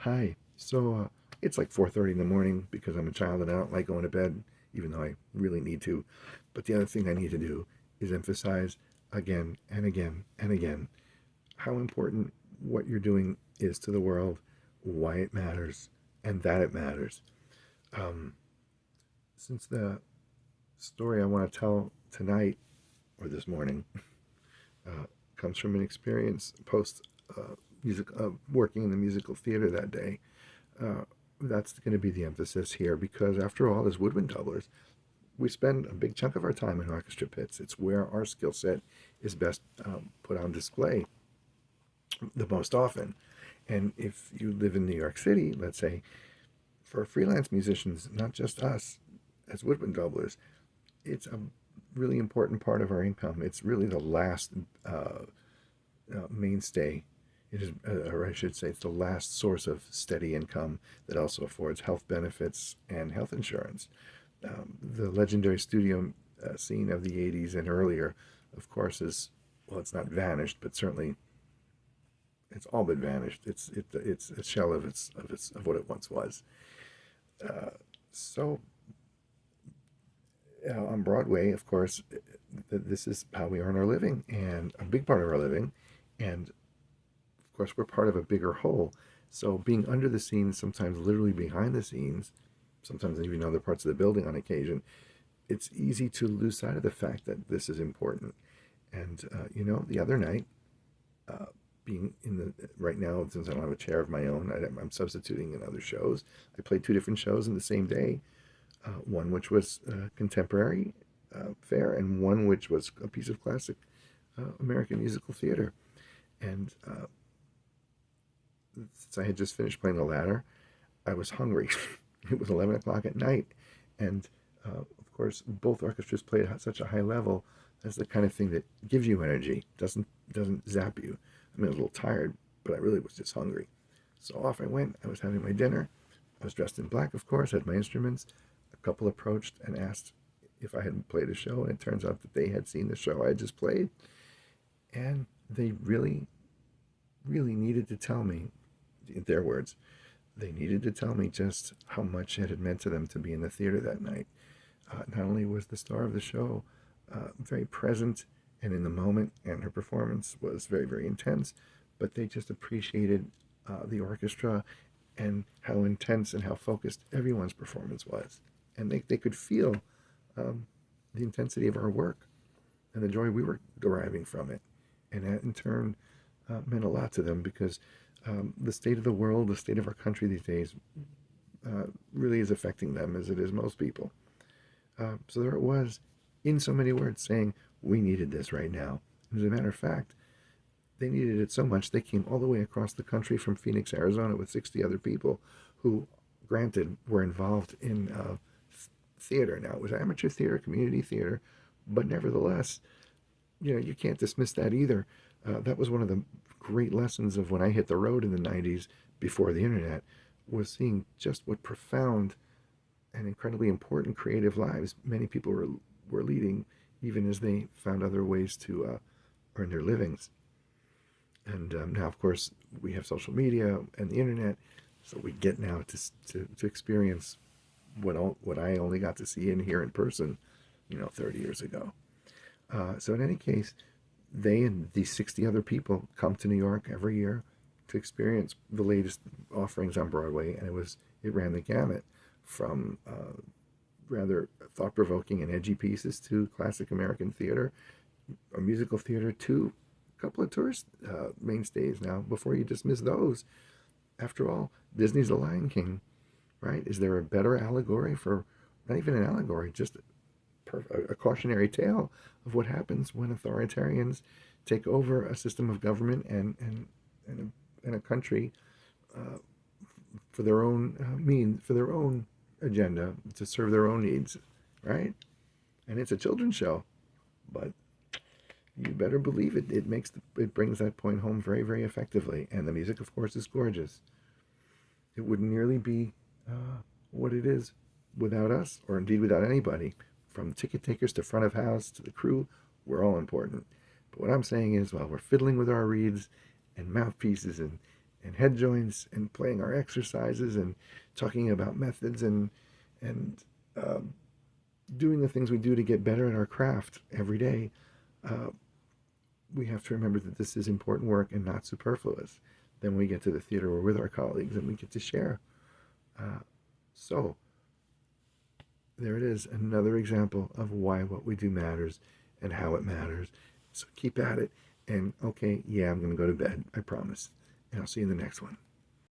Hi. It's like 4:30 in the morning because I'm a child and I don't like going to bed, even though I really need to. But the other thing I need to do is emphasize again and again and again how important what you're doing is to the world, why it matters, and that it matters. Um, since the story I want to tell tonight or this morning uh, comes from an experience post music working in the musical theater that day. Uh, that's going to be the emphasis here because, after all, as woodwind doublers, we spend a big chunk of our time in orchestra pits. It's where our skill set is best put on display the most often. And if you live in New York City, let's say, for freelance musicians, not just us as woodwind doublers, it's a really important part of our income. It's really the last mainstay. It is, or I should say, it's the last source of steady income that also affords health benefits and health insurance. The legendary studio scene of the 80s and earlier, of course, is, well, it's not vanished, but certainly it's all but vanished. It's a shell of of what it once was. Uh, so on Broadway, of course, this is how we earn our living, and a big part of our living, and of course, we're part of a bigger whole. So being under the scenes, sometimes literally behind the scenes, sometimes even other parts of the building on occasion, it's easy to lose sight of the fact that this is important. And the other night, uh, being in the right now, since I don't have a chair of my own, I'm substituting in other shows. I played two different shows in the same day. One which was contemporary fare, and one which was a piece of classic American musical theater. And since I had just finished playing the latter, I was hungry. It was 11 o'clock at night, and of course, both orchestras played at such a high level. That's the kind of thing that gives you energy, doesn't zap you. I mean, I was a little tired, but I really was just hungry. So off I went. I was having my dinner. I was dressed in black, of course, had my instruments. A couple approached and asked if I had played a show, and it turns out that they had seen the show I had just played, and they really, really needed to tell me, in their words, they needed to tell me just how much it had meant to them to be in the theater that night. Not only was the star of the show very present and in the moment, and her performance was very, very intense, but they just appreciated the orchestra and how intense and how focused everyone's performance was. And they could feel um, the intensity of our work and the joy we were deriving from it. And that, in turn, meant a lot to them because the state of the world, the state of our country these days, really is affecting them as it is most people. So there it was, in so many words, saying, we needed this right now. As a matter of fact, they needed it so much they came all the way across the country from Phoenix, Arizona, with 60 other people who, granted, were involved in theater. Now, it was amateur theater, community theater, but nevertheless, you can't dismiss that either. That was one of the great lessons of when I hit the road in the 90s before the internet, was seeing just what profound and incredibly important creative lives many people were leading, even as they found other ways to earn their livings. And now, of course, we have social media and the internet, so we get now to experience what I only got to see and hear in person, 30 years ago. So in any case, they and these 60 other people come to New York every year to experience the latest offerings on Broadway, and it ran the gamut from rather thought-provoking and edgy pieces to classic American theater or musical theater to a couple of tourist mainstays. Now, before you dismiss those, after all, Disney's The Lion King, right? Is there a better allegory for, not even an allegory, just a cautionary tale of what happens when authoritarians take over a system of government and a country uh, for their own for their own agenda, to serve their own needs, right? And it's a children's show, but you better believe it. It brings that point home very, very effectively. And the music, of course, is gorgeous. It wouldn't nearly be what it is without us, or indeed without anybody. From ticket takers to front of house to the crew, we're all important. But what I'm saying is, while we're fiddling with our reeds and mouthpieces and and head joints and playing our exercises and talking about methods and um, doing the things we do to get better at our craft every day, uh, we have to remember that this is important work and not superfluous. Then we get to the theater, we're with our colleagues, and we get to share. Uh, so there it is, another example of why what we do matters and how it matters. So keep at it. And okay, yeah, I'm going to go to bed, I promise. And I'll see you in the next one.